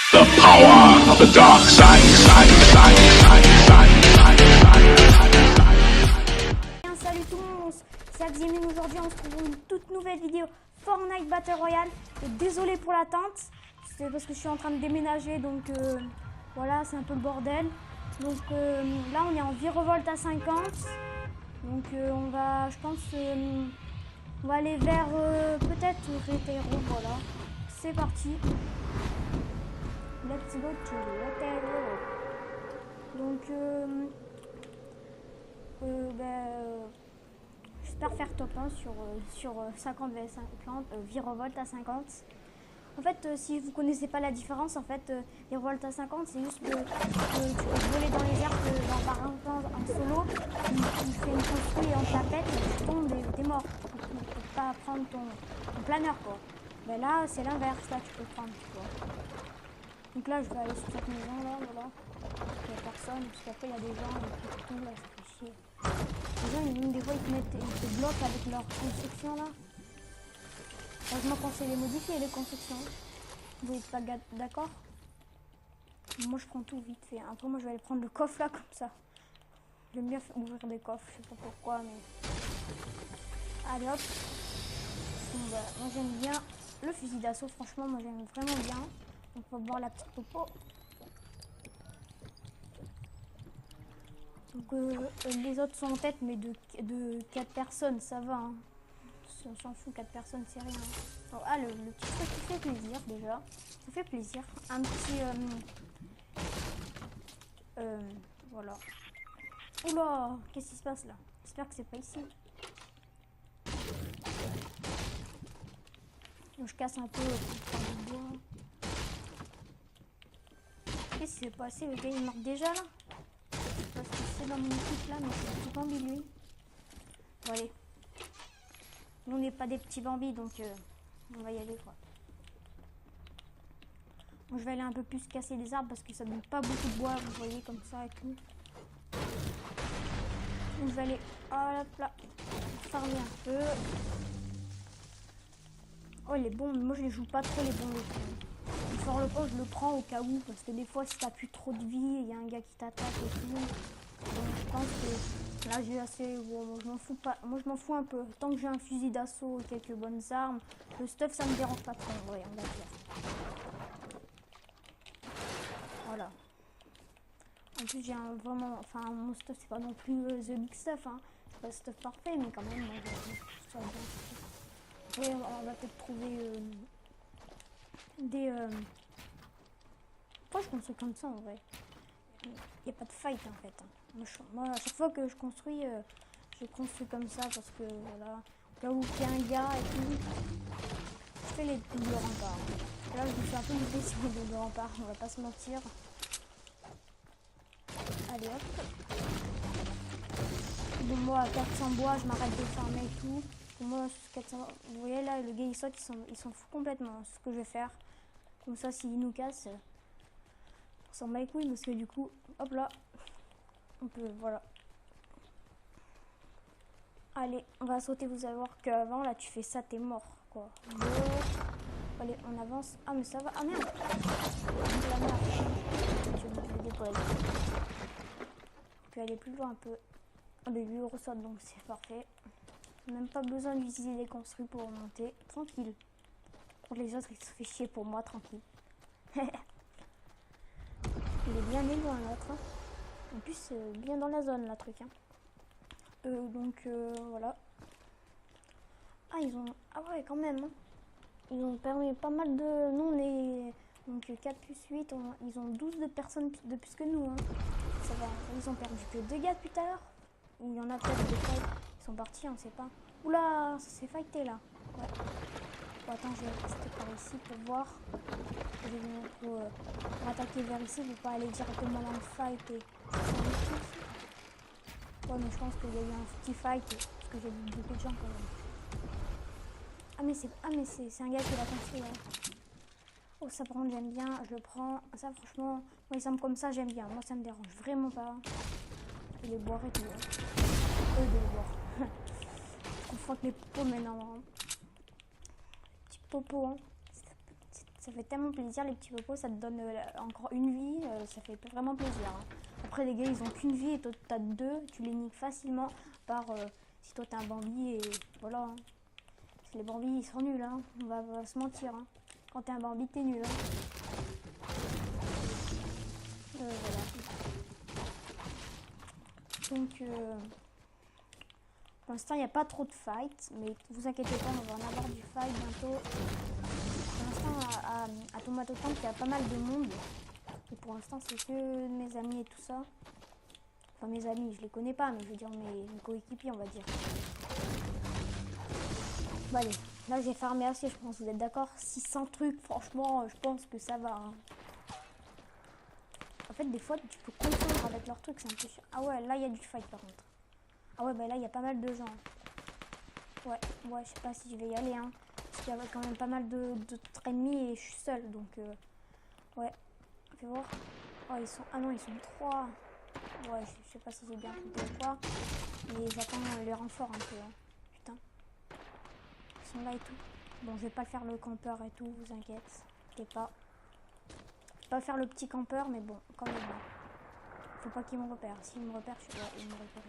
The power of the dark side. Salut tout le monde, c'est Axiemine. Aujourd'hui on se retrouve pour une toute nouvelle vidéo Fortnite Battle Royale. Et désolé pour l'attente, c'est parce que je suis en train de déménager, donc voilà, c'est un peu le bordel. Donc là on est en Virevolt à 50. Donc on va, je pense, on va aller vers peut-être Rétero, voilà. C'est parti. Let's go to Rétero. Donc j'espère faire top 1 sur 50 vs 50, Virevolt à 50. En fait, si vous connaissez pas la différence, en fait, Virevolt à 50, c'est juste que tu peux voler dans les airs, par exemple en solo, tu fais une construit et on te la pète, tu tombes et t'es mort. Tu peux pas prendre ton planeur, quoi. Mais là, c'est l'inverse, là tu peux prendre, tu vois. Donc là, je vais aller sur cette maison, là, voilà. Il n'y a personne, parce qu'après, il y a des gens qui tombent, là, ça fait chier. Les gens, des fois, ils te bloquent avec leur construction, là. Heureusement qu'on sait les modifier, les constructions. Vous n'êtes pas d'accord? Moi, je prends tout vite fait. Après, moi, je vais aller prendre le coffre, là, comme ça. J'aime bien ouvrir des coffres, je sais pas pourquoi, mais... Allez, hop. Bon, bah, moi, j'aime bien le fusil d'assaut. Franchement, moi, j'aime vraiment bien. Donc, on va voir la petite popo. Donc, les autres sont en tête, mais de 4 personnes, ça va, hein. On s'en fout, 4 personnes, c'est rien. Oh, ah, le petit truc qui fait plaisir, déjà. Ça fait plaisir. Un petit... voilà. Oula, qu'est-ce qui se passe, là? J'espère que c'est pas ici. Donc, je casse un peu le bois. Qu'est-ce qui s'est passé? Le gars, il marque déjà, là? Je sais pas ce que c'est dans mon équipe, là, mais c'est un petit Bambi, lui. Bon, allez. Nous, on n'est pas des petits Bambis, donc on va y aller, quoi. Bon, je vais aller un peu plus casser les arbres parce que ça donne pas beaucoup de bois, vous voyez, comme ça et tout. Donc, je vais aller, hop là, farmer un peu. Oh, les bombes, moi je les joue pas trop, les bombes. Le fort le camp, je le prends au cas où, parce que des fois, si t'as plus trop de vie, il y a un gars qui t'attaque et tout. Donc, je pense que là, j'ai assez. Bon, je m'en fous pas. Moi, je m'en fous un peu. Tant que j'ai un fusil d'assaut et quelques bonnes armes, le stuff, ça me dérange pas trop. Ouais, on va dire. Voilà. En plus, j'ai un vraiment. Enfin, mon stuff, c'est pas non plus the big stuff. Hein. C'est pas le stuff parfait, mais quand même, ça va bien. Ouais, on va peut-être trouver des. Pourquoi je construis comme ça en vrai? Il n'y a pas de fight en fait. Moi, à chaque fois que je construis comme ça parce que voilà, au cas où il y a un gars et tout, je fais les doubles remparts. Là, je me suis un peu loupé sur les doubles remparts, on va pas se mentir. Allez hop. Bon, moi, à 400 bois, je m'arrête de farmer et tout. Pour moi, 400... vous voyez là, le gars il saute, il s'en fout complètement. C'est ce que je vais faire. Comme ça, s'il nous casse, on s'en bat les couilles parce que du coup, hop là, on peut, voilà. Allez, on va sauter, vous allez voir qu'avant, là, tu fais ça, t'es mort, quoi. Allez, on avance. Ah, mais ça va. Ah, merde. La merde. Je vais me déposer. On peut aller plus loin un peu. Ah, mais lui, il ressaute, donc c'est parfait. Même pas besoin d'utiliser des construits pour remonter. Tranquille. Pour les autres, il se fait chier pour moi, tranquille. Il est bien loin, l'autre. Hein. En plus, bien dans la zone, la truc. Hein. Donc voilà. Ah, ils ont. Ah ouais, quand même. Hein. Ils ont permis pas mal de. Nous, on est. Donc 4 plus 8, ils ont 12 de personnes de plus que nous. Hein. Ça va. Ils ont perdu que 2 gars depuis tout à l'heure. Ou il y en a peut-être des fights. Ils sont partis, on sait pas. Oula, ça s'est fighté là. Ouais. Bon, attends, je vais rester par ici pour voir. Je vais venir pour attaquer vers ici. Je vais pas aller directement dans le fight et. Ouais, mais je pense qu'il y a eu un petit fight parce que j'ai vu beaucoup de gens quand même. Ah, mais c'est un gars qui l'a construit. Hein. Oh, ça par contre, j'aime bien. Je le prends. Ça, franchement, moi, il semble comme ça, j'aime bien. Moi, ça me dérange vraiment pas. Je les boire et tout. Hein. De les boire. Je confonds avec les popos maintenant. Hein. Petit popo, hein. Ça fait tellement plaisir les petits popos, ça te donne encore une vie, ça fait vraiment plaisir. Hein. Après les gars ils ont qu'une vie et toi t'as deux, tu les niques facilement par si toi t'as un Bambi et voilà. Hein. Les Bambi ils sont nuls, hein. On va se mentir. Hein. Quand t'es un Bambi t'es nul. Hein. Voilà. Donc pour l'instant il n'y a pas trop de fight, mais vous inquiétez pas, on va en avoir du fight bientôt. Pour l'instant à Tomato Tank il y a pas mal de monde. Et pour l'instant c'est que mes amis et tout ça. Enfin mes amis, je les connais pas, mais je veux dire mes coéquipiers on va dire. Bon allez, là j'ai farmé assez, je pense, vous êtes d'accord? 600 trucs, franchement je pense que ça va. Hein. En fait des fois tu peux confondre avec leurs trucs, c'est un peu chiant. Ah ouais, là il y a du fight par contre. Ah ouais, bah là il y a pas mal de gens. Ouais, je sais pas si je vais y aller, hein. Parce qu'il y a quand même pas mal d'autres ennemis et je suis seule, donc ouais. Fais voir. Oh, ils sont... Ah non, ils sont 3. Ouais, je sais pas si j'ai bien compté ou quoi. Mais j'attends les renforts un peu, hein. Putain. Ils sont là et tout. Bon, je vais pas faire le campeur et tout, vous inquiétez pas. Je vais pas faire le petit campeur, mais bon, quand même. Faut pas qu'ils me repèrent. S'ils me repèrent, je suis... Ouais, ils me repèrent.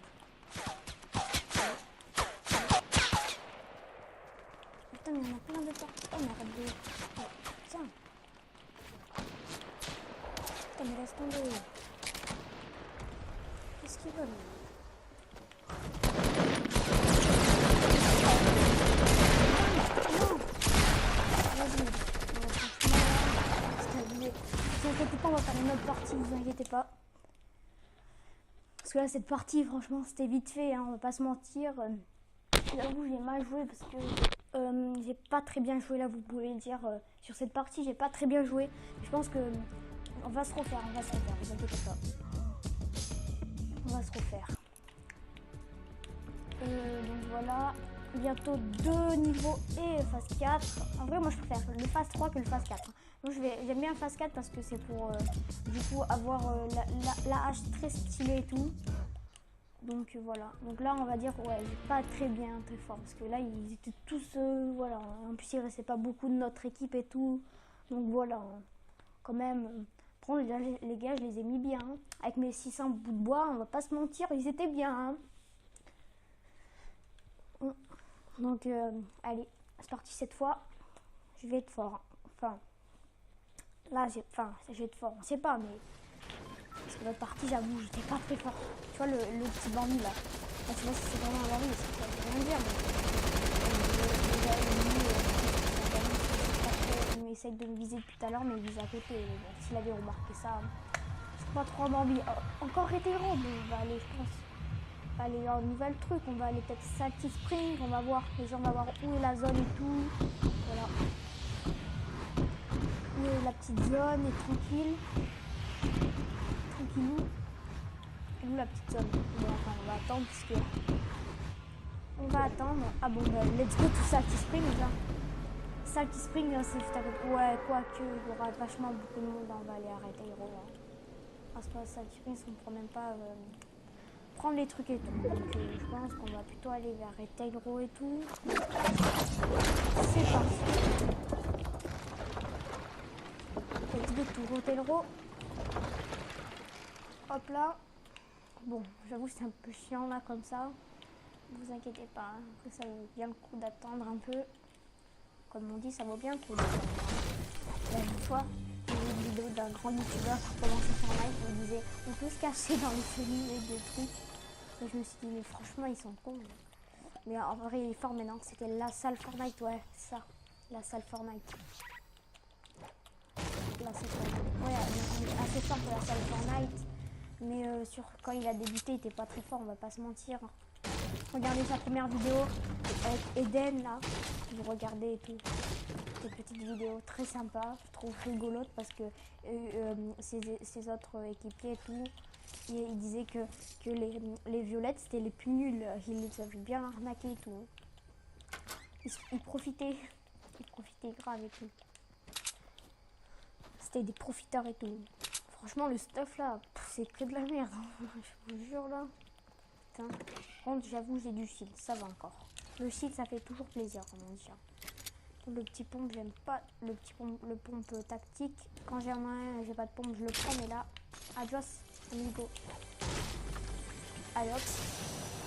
Putain, mais il y en a plein de parties. Oh, mais arrête de... Oh, tiens. Putain, mais laisse tomber. Qu'est-ce qu'ils veulent? Non. Vas-y. Bon, franchement, c'est abusé. Vous inquiétez pas, on va faire une autre partie, vous inquiétez pas. Parce que là, cette partie, franchement, c'était vite fait, hein, on va pas se mentir. J'avoue, j'ai mal joué parce que j'ai pas très bien joué, là, vous pouvez le dire. Sur cette partie, j'ai pas très bien joué. Je pense que on va se refaire, vous inquiétez pas. On va se refaire. Donc voilà, bientôt 2 niveaux et phase 4. En vrai, moi, je préfère le phase 3 que le phase 4. Moi, j'aime bien le phase 4 parce que c'est pour, du coup, avoir la hache très stylée et tout. Donc voilà, donc là on va dire ouais, pas très bien, très fort parce que là ils étaient tous voilà, en plus il restait pas beaucoup de notre équipe et tout, donc voilà, quand même, prendre les gars je les ai mis bien, hein. Avec mes 600 bouts de bois, on va pas se mentir, ils étaient bien, hein. Donc allez, c'est parti cette fois, je vais être fort, enfin, là je vais être fort, on sait pas mais... Parce que l'autre partie, j'avoue, j'étais pas très fort. Tu vois, le petit Bambi là. Enfin, tu vois si c'est vraiment un Bambi, ça veut rien dire. Mais il essaye de me viser depuis tout à l'heure, mais il vise à côté. Bon, s'il avait remarqué ça, c'est pas trop un Bambi. Oh, encore hétéro, mais on va aller, je pense. On va aller dans un nouvel truc. On va aller peut-être Salty Spring. On va voir, les gens, on va voir où est la zone et tout. Voilà. Où est la petite zone et tranquille. Tranquillou. Et où la petite zone? Bon, enfin, on va attendre parce que... On va attendre. Ah bon, bah, let's go to Salty Spring là. Salty Spring, c'est juste à côté. Ouais, quoique, il y aura vachement beaucoup de monde. On va aller arrêter Hero. Hein. Parce que Salty Spring, on ne pourra même pas prendre les trucs et tout. Donc je pense qu'on va plutôt aller vers Hero et tout. C'est parti. Let's go to Hero. Hop là. Bon, j'avoue c'est un peu chiant là comme ça. Vous inquiétez pas, hein. Après ça vaut bien le coup d'attendre un peu. Comme on dit, ça vaut bien le coup d'attendre. Une fois, j'ai vu une vidéo d'un grand youtubeur qui commençait Fortnite, il disait on peut se cacher dans les cellules et des trucs. Et je me suis dit mais franchement ils sont cons. Mais en vrai il est fort maintenant, c'était la salle Fortnite, ouais, c'est ça. La salle Fortnite. La salle Fortnite. Ouais, il est assez fort pour la salle Fortnite. Mais quand il a débuté, il était pas très fort, on va pas se mentir. Regardez sa première vidéo avec Eden là. Vous regardez et tout. Des petites vidéos très sympas, je trouve rigolotes parce que ses autres équipiers et tout, ils disaient que les violettes c'était les plus nuls. Ils les avaient bien arnaqués et tout. Ils profitaient grave et tout. C'était des profiteurs et tout. Franchement, le stuff là, c'est que de la merde. Je vous jure là. Putain. Par contre, j'avoue, j'ai du shield, ça va encore. Le shield, ça fait toujours plaisir, comme on dit. Le petit pompe, j'aime pas le petit pompe, le pompe tactique. Quand j'ai un, j'ai pas de pompe, je le prends, mais là, adios, amigo. Allez hop.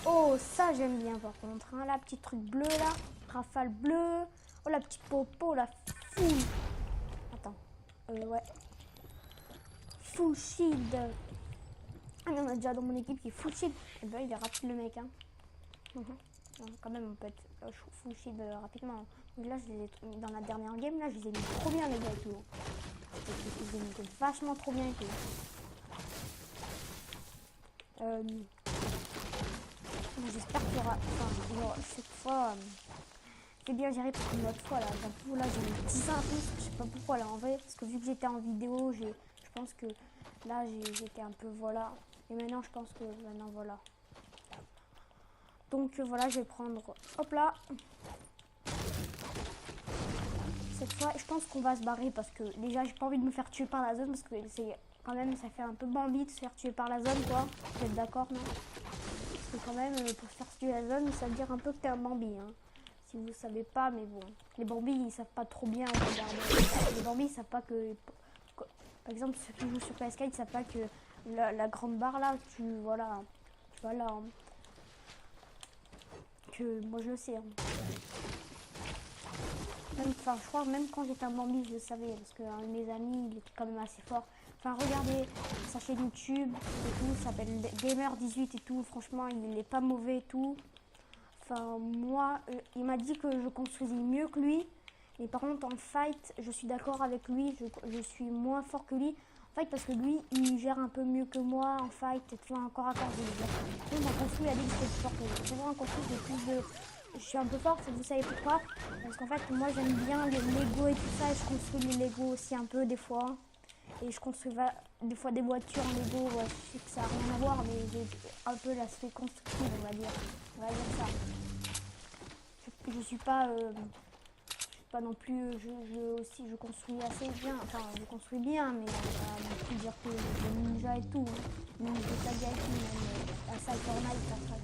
Oh, ça j'aime bien par contre. Hein. La petite truc bleu là, rafale bleue. Oh, la petite popo, la full. Attends, ouais. Full shield. Ah, il y en a déjà dans mon équipe qui est full shield. Et ben, il est rapide le mec. Hein. Quand même, on peut être full shield rapidement. Donc là, je les ai, dans la dernière game, là, je les ai mis trop bien les gars et tout. Je les ai mis vachement trop bien et tout. J'espère qu'il y aura, enfin, genre, cette fois, c'est bien géré pour une autre fois là. D'un coup, là, j'ai mis 10 un plus, je sais pas pourquoi là en vrai, parce que vu que j'étais en vidéo, je pense que là, j'étais un peu voilà. Et maintenant, je pense que maintenant, voilà. Donc voilà, je vais prendre, hop là. Cette fois, je pense qu'on va se barrer parce que déjà, j'ai pas envie de me faire tuer par la zone parce que c'est quand même, ça fait un peu Bambi de se faire tuer par la zone, quoi. Vous êtes d'accord, non? Parce que quand même, pour se faire tuer la zone, ça veut dire un peu que t'es un Bambi, hein. Si vous savez pas, mais bon, les Bambis, ils savent pas trop bien regarder. Les Bambis, ils savent pas que, par exemple, ceux qui jouent sur PS4, ils savent pas que la grande barre là, voilà, hein. Que moi je le sais. Hein. Enfin, je crois même quand j'étais un Bambi, je le savais parce que un de mes amis, il était quand même assez fort. Enfin, regardez sa chaîne YouTube et tout, ça s'appelle Gamer18 et tout. Franchement, il est pas mauvais et tout. Enfin, moi, il m'a dit que je construisais mieux que lui. Mais par contre, en fight, je suis d'accord avec lui. Je suis moins fort que lui. En fight, parce que lui, il gère un peu mieux que moi en fight. Et tout, encore à corps, je le gère. Donc, en construit, il a dit que j'étais plus fort que lui. C'est vrai, en construit, j'ai plus de... Je suis un peu forte, vous savez pourquoi? Parce qu'en fait, moi, j'aime bien les Lego et tout ça. Et je construis les Lego aussi un peu, des fois. Et je construis des fois des voitures en Lego. Ouais, je sais que ça n'a rien à voir, mais j'ai un peu l'aspect constructif, on va dire. On va dire ça. Je suis pas non plus, je construis assez bien, enfin je construis bien, mais on va non plus dire que je ninja et tout, même je saga et tout, même à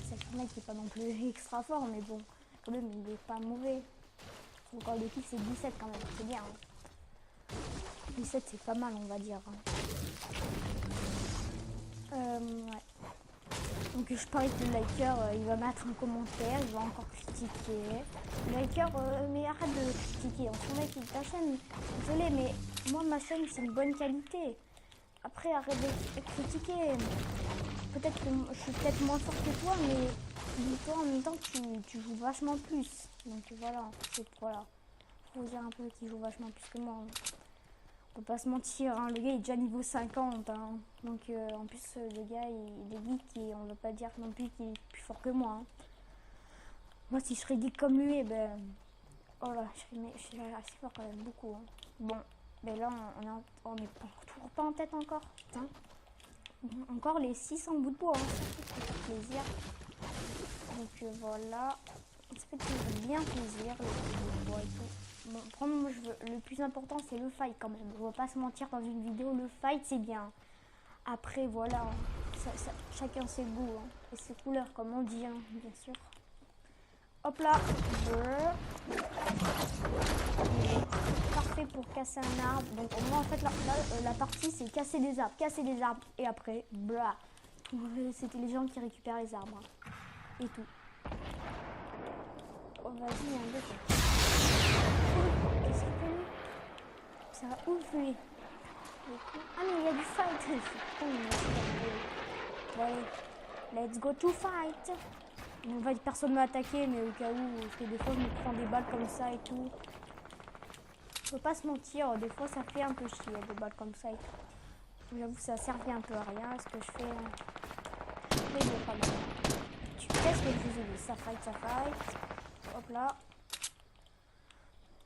Fortnite qui est pas non plus extra fort, mais bon, quand même il est pas mauvais. Son corps de kill c'est 17 quand même, c'est bien. Hein. 17 c'est pas mal on va dire. Hein. Ouais. Donc je parie que le liker, il va mettre un commentaire, il va encore critiquer. Le liker, mais arrête de critiquer, on s'en met ta chaîne. Désolé, mais moi ma chaîne c'est une bonne qualité. Après arrête de critiquer. Peut-être que je suis peut-être moins fort que toi, mais toi en même temps tu joues vachement plus. Donc voilà, voilà. Faut dire un peu qu'il joue vachement plus que moi. On peut pas se mentir, hein, le gars est déjà niveau 50, hein. Donc en plus le gars il est geek et on va pas dire non plus qu'il est plus fort que moi. Hein. Moi si je serais geek comme lui, ben oh là, je serais assez fort quand même, beaucoup. Hein. Bon, ben là on est toujours pas en tête encore, putain. Encore les 600 bouts de bois, hein. Ça fait plaisir. Donc voilà, ça fait bien plaisir les bouts de bois et tout. Bon, moi, le plus important c'est le fight quand même. On va pas se mentir dans une vidéo, le fight c'est bien. Après voilà, chacun ses goûts hein, et ses couleurs comme on dit, hein, bien sûr. Hop là, parfait pour casser un arbre. Donc moi en fait la partie c'est casser des arbres et après, blah. C'était les gens qui récupèrent les arbres hein, et tout. Oh vas-y, un peu. Ça va ouf lui. Ah mais il y a du fight. Bon allez, let's go to fight. En fait personne m'a attaqué mais au cas où, parce que des fois je me prends des balles comme ça et tout. Faut pas se mentir, des fois ça fait un peu chier des balles comme ça et tout. J'avoue ça servait un peu à rien ce que je fais. Mais bon pas mal. Tu testes que je vous ai dit, ça fight. Hop là.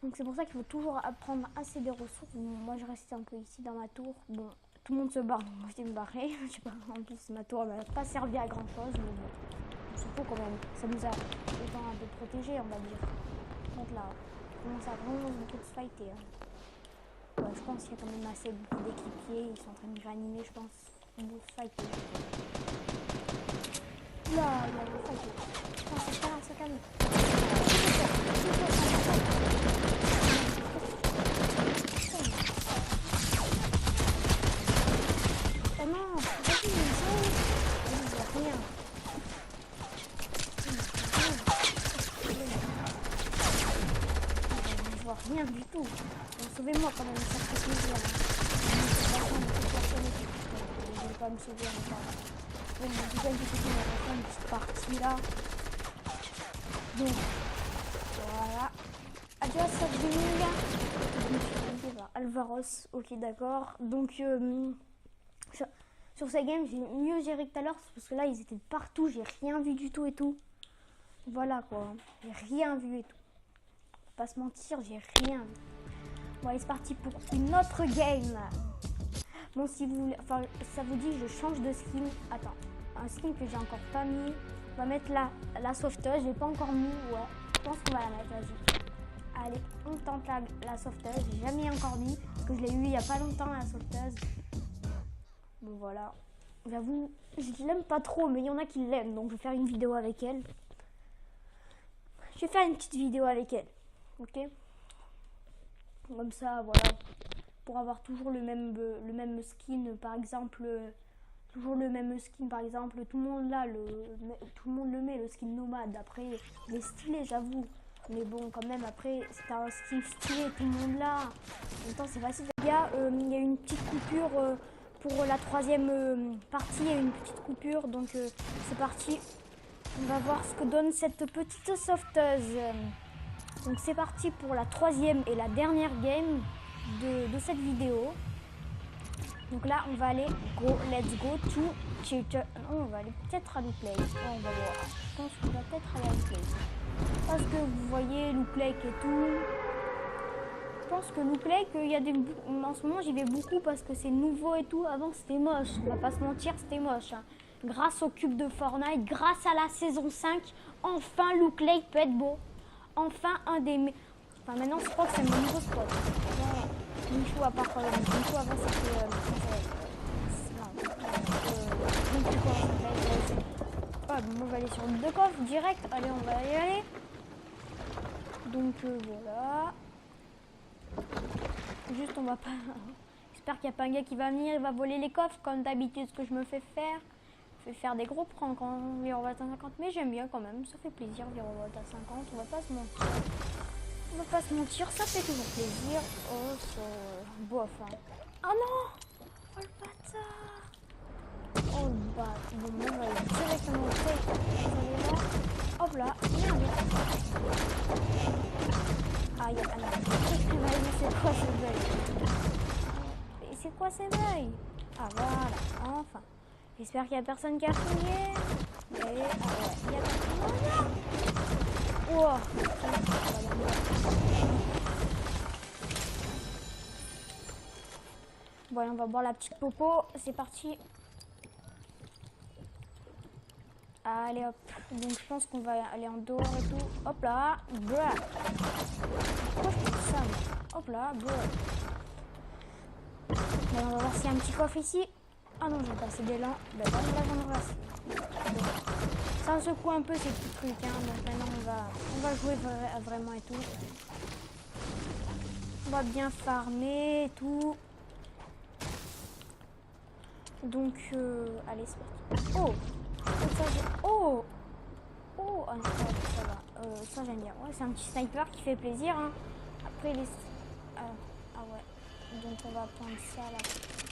Donc c'est pour ça qu'il faut toujours apprendre assez de ressources. Moi je reste un peu ici dans ma tour. Bon, tout le monde se barre, donc moi je vais me barrer. Je sais pas, en plus ma tour n'a pas servi à grand chose. Mais bon, c'est faut quand même. Ça nous a autant un peu protégé on va dire. Donc là, on commence à vraiment beaucoup de se fighter. Hein. Ouais, je pense qu'il y a quand même assez d'équipiers. Ils sont en train de réanimer, je pense. On va se fighter. Là, il y a le fighter. Ça calme. tout. Donc, sauvez-moi quand même, ça fait plaisir. Je vais pas me sauver encore. Donc, je vous invite à faire une petite partie là. Donc, voilà. Adios, Alvaros, ok, d'accord. Donc, sur ces games, j'ai mieux géré que tout à l'heure parce que là, ils étaient partout. J'ai rien vu du tout et tout. Voilà quoi, j'ai rien vu et tout. Faut pas se mentir, j'ai rien vu. Bon, allez, c'est parti pour une autre game. Bon, si vous voulez, enfin, ça vous dit, je change de skin. Attends, un skin que j'ai encore pas mis. On va mettre la sauveteuse, je l'ai pas encore mis. Ouais, je pense qu'on va la mettre, vas-y. Allez, on tente la sauveteuse. J'ai jamais encore mis parce que je l'ai eu il y a pas longtemps, la sauveteuse. Bon, voilà. J'avoue, je l'aime pas trop, mais il y en a qui l'aiment, donc je vais faire une vidéo avec elle. Je vais faire une petite vidéo avec elle, ok? Comme ça, voilà, pour avoir toujours le même skin, par exemple, toujours le même skin, par exemple, tout le monde là, tout le monde le met, le skin nomade. Après, il est stylé, j'avoue, mais bon, quand même, après, c'est un skin stylé, tout le monde là. En même temps, c'est facile. Les gars, il y a une petite coupure pour la troisième partie, il y a une petite coupure, donc c'est parti. On va voir ce que donne cette petite sauveteuse. Donc c'est parti pour la troisième et la dernière game de cette vidéo. Donc là on va aller let's go to tutor. Non, on va aller peut-être à Loot Lake. On va voir. Je pense qu'on va peut-être aller à Loot Lake. Parce que vous voyez Loot Lake et tout. Je pense que Loot Lake, il y a en ce moment j'y vais beaucoup parce que c'est nouveau et tout. Avant c'était moche, on va pas se mentir, c'était moche. Hein. Grâce au cube de Fortnite, grâce à la saison 5, enfin Loot Lake peut être beau. Enfin un des... Enfin maintenant je crois que c'est mon nouveau spot. Michou à part Michou avant c'était... Bon, on va aller sur le deux coffres direct. Allez, on va y aller. Donc voilà. Juste on va pas... J'espère qu'il n'y a pas un gars qui va venir, il va voler les coffres comme d'habitude ce que je me fais faire. Je vais faire des gros pranks quand Virovolt à 50, mais j'aime bien quand même, ça fait plaisir Virovolt à 50, on va pas se mentir. On va pas se mentir, ça fait toujours plaisir. Oh, c'est bof. Hein. Oh non! Oh le bâtard! Oh le bâtard! Bon, on va aller directement au take. Vous allez là. Hop là, merde! Ah, il y a... c'est quoi ce bug? Et c'est quoi ces bugs? Ah voilà, enfin. J'espère qu'il n'y a personne qui a fouillé. Et ah ouais, il y a personne. Oh non! Bon, on va boire la petite popo. C'est parti. Allez hop. Donc je pense qu'on va aller en dehors et tout. Hop là. Blah. Pourquoi je fais ça? Hop là. Blah. Bon, on va voir s'il y a un petit coffre ici. Ah non, j'ai passé d'élan. Ben là, j'en aurai assez. Bon. Ça secoue un peu ces petits trucs. Hein. Donc maintenant, on va jouer vraiment et tout. On va bien farmer et tout. Donc, allez, c'est parti. Oh! Oh! Oh! Ah, ça va. Ça, j'aime bien. Ouais, c'est un petit sniper qui fait plaisir. Hein. Après, les... Ah ouais. Donc, on va prendre ça là.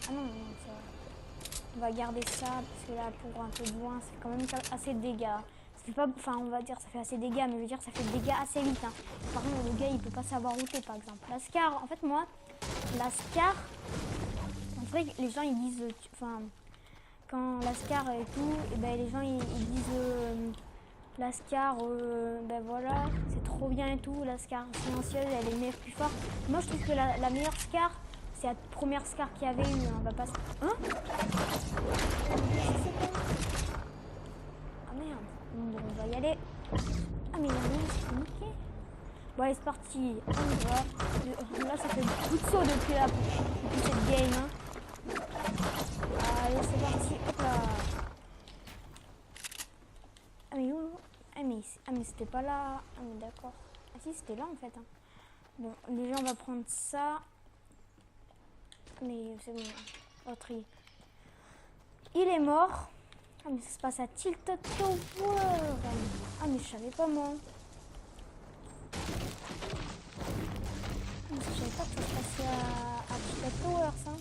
Ah non, ça va. On va garder ça parce que là pour un peu de loin ça fait quand même assez de dégâts. Ça fait pas, enfin on va dire ça fait assez de dégâts, mais je veux dire ça fait des dégâts assez vite. Hein. Par contre le gars il peut pas savoir router par exemple. La Scar, en fait moi, la Scar, en vrai les gens ils disent, enfin quand la Scar et tout, et ben les gens ils disent la Scar, ben voilà c'est trop bien et tout. La Scar silencieuse elle est meilleure plus forte. Moi je trouve que la meilleure Scar c'est la première Scar qu'il y avait eu, on va pas... Hein? Ah merde, bon, on va y aller. Ah mais il y a rien, c'est niqué. Bon allez c'est parti, on y va. Là ça fait beaucoup de sauts depuis cette game. Hein. Allez c'est parti, hop là. Ah mais où? Ah mais c'était pas là. Ah mais d'accord. Ah si c'était là en fait. Hein. Bon déjà on va prendre ça. Mais c'est bon, autre il est mort. Ah mais ça se passe à Tilt Tower. Ah mais je savais pas moi. Je savais pas que ça se passait à Pika Tower, ça.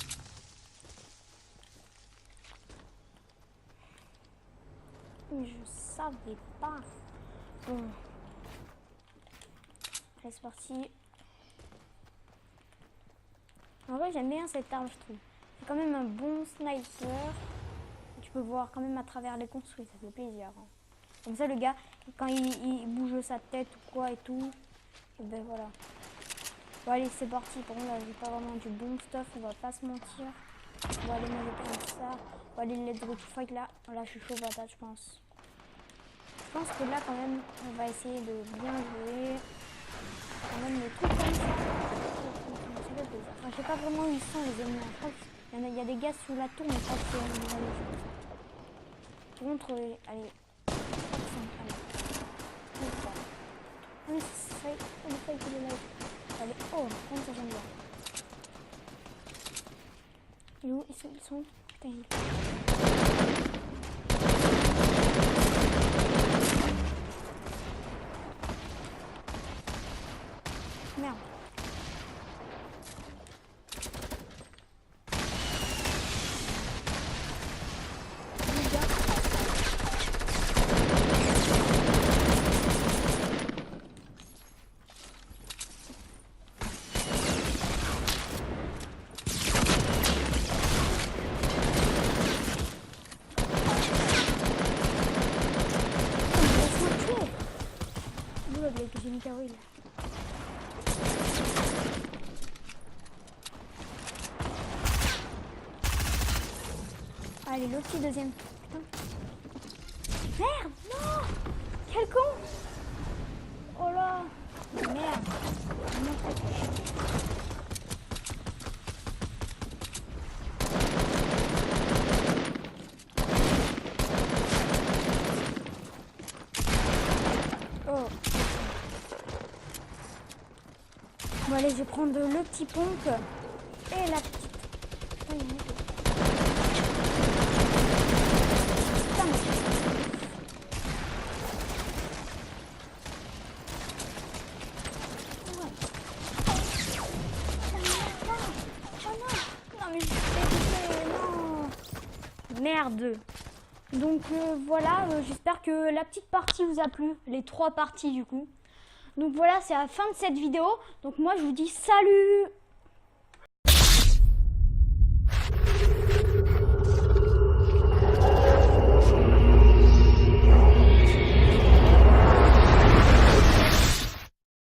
Je savais pas. Bon. Allez, c'est parti. En vrai, j'aime bien cette arme, je trouve. C'est quand même un bon sniper. Tu peux voir quand même à travers les construits, ça fait plaisir. Hein. Comme ça, le gars, quand il bouge sa tête ou quoi et tout, et ben voilà. Bon, allez, c'est parti. Par contre, là, j'ai pas vraiment du bon stuff, on va pas se mentir. Bon, allez, moi, je vais prendre ça. Bon, allez, let's go to fight là. Là, je suis chaud patate, je pense. Je pense que là, quand même, on va essayer de bien jouer. Quand même, les trucs comme ça. Enfin, je sais pas vraiment où ils sont, les ennemis. Je crois qu'il y a des gars sous la tour, mais pas que c'est un ennemis. Par contre, allez. Allez, ça y est, on est fight le live. Allez, oh, comme ça, j'aime bien. Et où ils sont putain, merde. Que j'ai mis KO là. Allez, le petit deuxième. Putain. Merde, non. Quel con. Oh là. Merde. Oh. Bon allez, je vais prendre le petit pompe et la petite. Merde. Donc voilà, j'espère que la petite partie vous a plu, les 3 parties du coup. Donc voilà, c'est la fin de cette vidéo. Donc moi je vous dis salut!